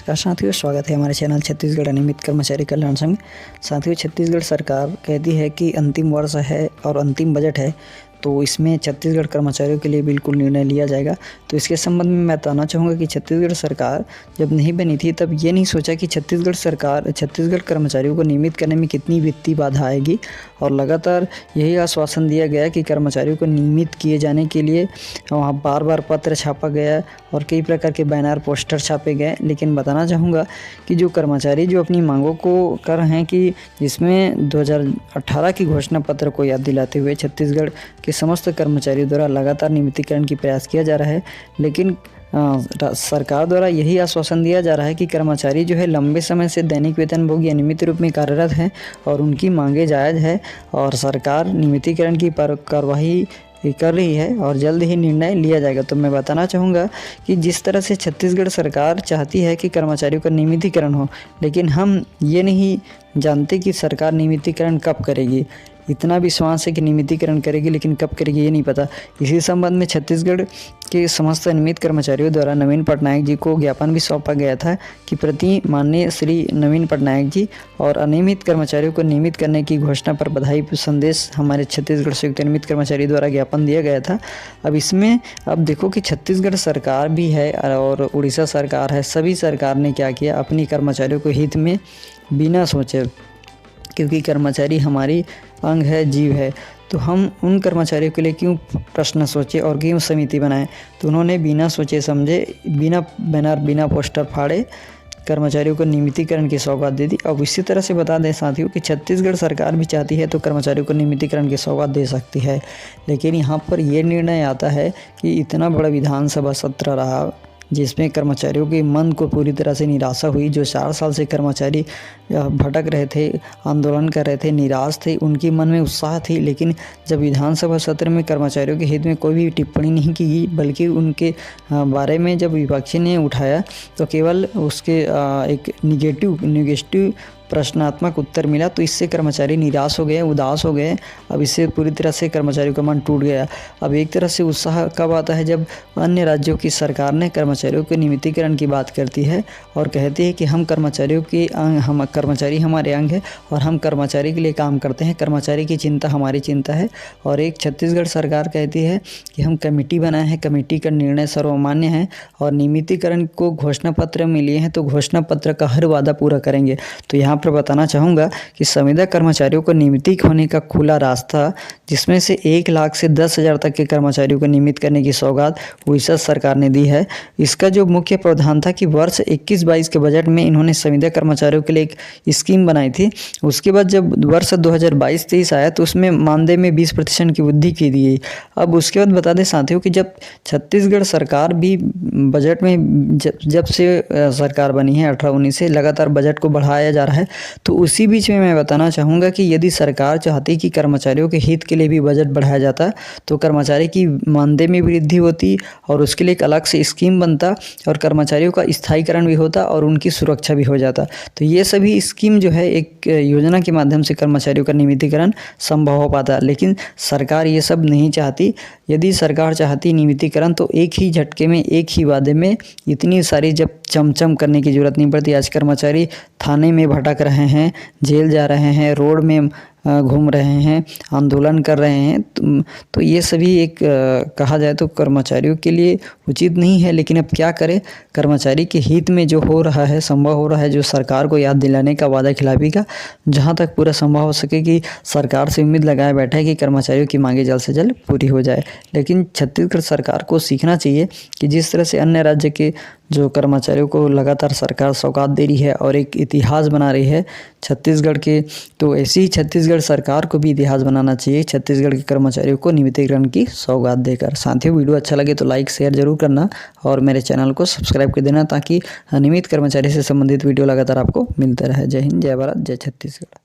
नमस्कार साथियों, स्वागत है हमारे चैनल छत्तीसगढ़ अनियमित कर्मचारी कल्याण संघ। साथियों, छत्तीसगढ़ सरकार कहती है कि अंतिम वर्ष है और अंतिम बजट है, तो इसमें छत्तीसगढ़ कर्मचारियों के लिए बिल्कुल निर्णय लिया जाएगा। तो इसके संबंध में मैं बताना चाहूँगा कि छत्तीसगढ़ सरकार जब नहीं बनी थी तब ये नहीं सोचा कि छत्तीसगढ़ कर्मचारियों को नियमित करने में कितनी वित्तीय बाधा आएगी, और लगातार यही आश्वासन दिया गया कि कर्मचारियों को नियमित किए जाने के लिए वहाँ बार बार पत्र छापा गया और कई प्रकार के बैनर पोस्टर छापे गए। लेकिन बताना चाहूँगा कि जो कर्मचारी जो अपनी मांगों को कर रहे हैं कि जिसमें 2018 की घोषणा पत्र को याद दिलाते हुए छत्तीसगढ़ के समस्त कर्मचारियों द्वारा लगातार नियमितीकरण की प्रयास किया जा रहा है, लेकिन सरकार द्वारा यही आश्वासन दिया जा रहा है कि कर्मचारी जो है लंबे समय से दैनिक वेतनभोगी अनियमित रूप में कार्यरत हैं और उनकी मांगे जायज़ है, और सरकार नियमितीकरण की कार्रवाई कर रही है और जल्द ही निर्णय लिया जाएगा। तो मैं बताना चाहूँगा कि जिस तरह से छत्तीसगढ़ सरकार चाहती है कि कर्मचारियों का नियमितीकरण हो, लेकिन हम ये नहीं जानते कि सरकार नियमितीकरण कब करेगी। इतना विश्वास है कि नियमितीकरण करेगी, लेकिन कब करेगी ये नहीं पता। इसी संबंध में छत्तीसगढ़ के समस्त नियमित कर्मचारियों द्वारा नवीन पटनायक जी को ज्ञापन भी सौंपा गया था कि प्रति माननीय श्री नवीन पटनायक जी और अनियमित कर्मचारियों को नियमित करने की घोषणा पर बधाई संदेश हमारे छत्तीसगढ़ संयुक्त नियमित कर्मचारी द्वारा ज्ञापन दिया गया था। अब इसमें अब देखो कि छत्तीसगढ़ सरकार भी है और उड़ीसा सरकार है, सभी सरकार ने क्या किया, अपनी कर्मचारियों को हित में बिना सोचे, क्योंकि कर्मचारी हमारी अंग है, जीव है, तो हम उन कर्मचारियों के लिए क्यों प्रश्न सोचे और क्यों समिति बनाएं। तो उन्होंने बिना सोचे समझे, बिना बैनर बिना पोस्टर फाड़े कर्मचारियों को नियमितीकरण की सौगात दे दी। अब इसी तरह से बता दें साथियों कि छत्तीसगढ़ सरकार भी चाहती है तो कर्मचारियों को नियमितीकरण की सौगात दे सकती है, लेकिन यहाँ पर ये निर्णय आता है कि इतना बड़ा विधानसभा सत्र रहा जिसमें कर्मचारियों के मन को पूरी तरह से निराशा हुई। जो 4 साल से कर्मचारी भटक रहे थे, आंदोलन कर रहे थे, निराश थे, उनके मन में उत्साह थी, लेकिन जब विधानसभा सत्र में कर्मचारियों के हित में कोई भी टिप्पणी नहीं की गई, बल्कि उनके बारे में जब विपक्षी ने उठाया तो केवल उसके एक निगेटिव प्रश्नात्मक उत्तर मिला, तो इससे कर्मचारी निराश हो गए, उदास हो गए। अब इससे पूरी तरह से कर्मचारियों का मन टूट गया। अब एक तरह से उत्साह कब आता है, जब अन्य राज्यों की सरकार ने कर्मचारियों के नियमितीकरण की बात करती है और कहती है कि हम कर्मचारियों के अंग, हम कर्मचारी हमारे अंग है और हम कर्मचारी के लिए काम करते हैं, कर्मचारी की चिंता हमारी चिंता है। और एक छत्तीसगढ़ सरकार कहती है कि हम कमेटी बनाए हैं, कमेटी का निर्णय सर्वमान्य है और नियमितीकरण को घोषणा पत्र में लिए हैं, तो घोषणा पत्र का हर वादा पूरा करेंगे। तो यहाँ पर बताना चाहूँगा कि संविदा कर्मचारियों को नियमित होने का खुला रास्ता, जिसमें से 1 लाख से 10,000 तक के कर्मचारियों को नियमित करने की सौगात उड़ीसा सरकार ने दी है। इसका जो मुख्य प्रावधान था कि वर्ष 21-22 के बजट में इन्होंने संविदा कर्मचारियों के लिए एक स्कीम बनाई थी। उसके बाद जब वर्ष 2022-23 आया तो उसमें मानदेय में 20% की वृद्धि की गई। अब उसके बाद बता दें साथियों कि जब छत्तीसगढ़ सरकार भी बजट में जब से सरकार बनी है 18-19 से लगातार बजट को बढ़ाया जा रहा है, तो उसी बीच में मैं बताना चाहूँगा कि यदि सरकार चाहती कि कर्मचारियों के हित के लिए भी बजट बढ़ाया जाता तो कर्मचारी की मानदेय में वृद्धि होती और उसके लिए एक अलग से स्कीम बनता और कर्मचारियों का स्थायीकरण भी होता और उनकी सुरक्षा भी हो जाता। तो ये सभी स्कीम जो है एक योजना के माध्यम से कर्मचारियों का नियमितीकरण संभव हो पाता, लेकिन सरकार ये सब नहीं चाहती। यदि सरकार चाहती नियमितीकरण तो एक ही झटके में, एक ही वादे में इतनी सारी जब चमचम करने की ज़रूरत नहीं पड़ती। आज कर्मचारी थाने में भटक रहे हैं, जेल जा रहे हैं, रोड में घूम रहे हैं, आंदोलन कर रहे हैं, तो ये सभी एक कहा जाए तो कर्मचारियों के लिए उचित नहीं है। लेकिन अब क्या करें, कर्मचारी के हित में जो हो रहा है, संभव हो रहा है, जो सरकार को याद दिलाने का, वादा खिलाफी का, जहाँ तक पूरा संभव हो सके कि सरकार से उम्मीद लगाए बैठा है कि कर्मचारियों की मांगे जल्द से जल्द पूरी हो जाए। लेकिन छत्तीसगढ़ सरकार को सीखना चाहिए कि जिस तरह से अन्य राज्य के जो कर्मचारियों को लगातार सरकार सौगात दे रही है और एक इतिहास बना रही है छत्तीसगढ़ के, तो ऐसी ही छत्तीसगढ़ सरकार को भी इतिहास बनाना चाहिए छत्तीसगढ़ के कर्मचारियों को नियमितीकरण की सौगात देकर। साथियों, वीडियो अच्छा लगे तो लाइक शेयर जरूर करना और मेरे चैनल को सब्सक्राइब कर देना ताकि नियमित कर्मचारी से संबंधित वीडियो लगातार आपको मिलते रहे। जय हिंद, जय भारत, जय छत्तीसगढ़।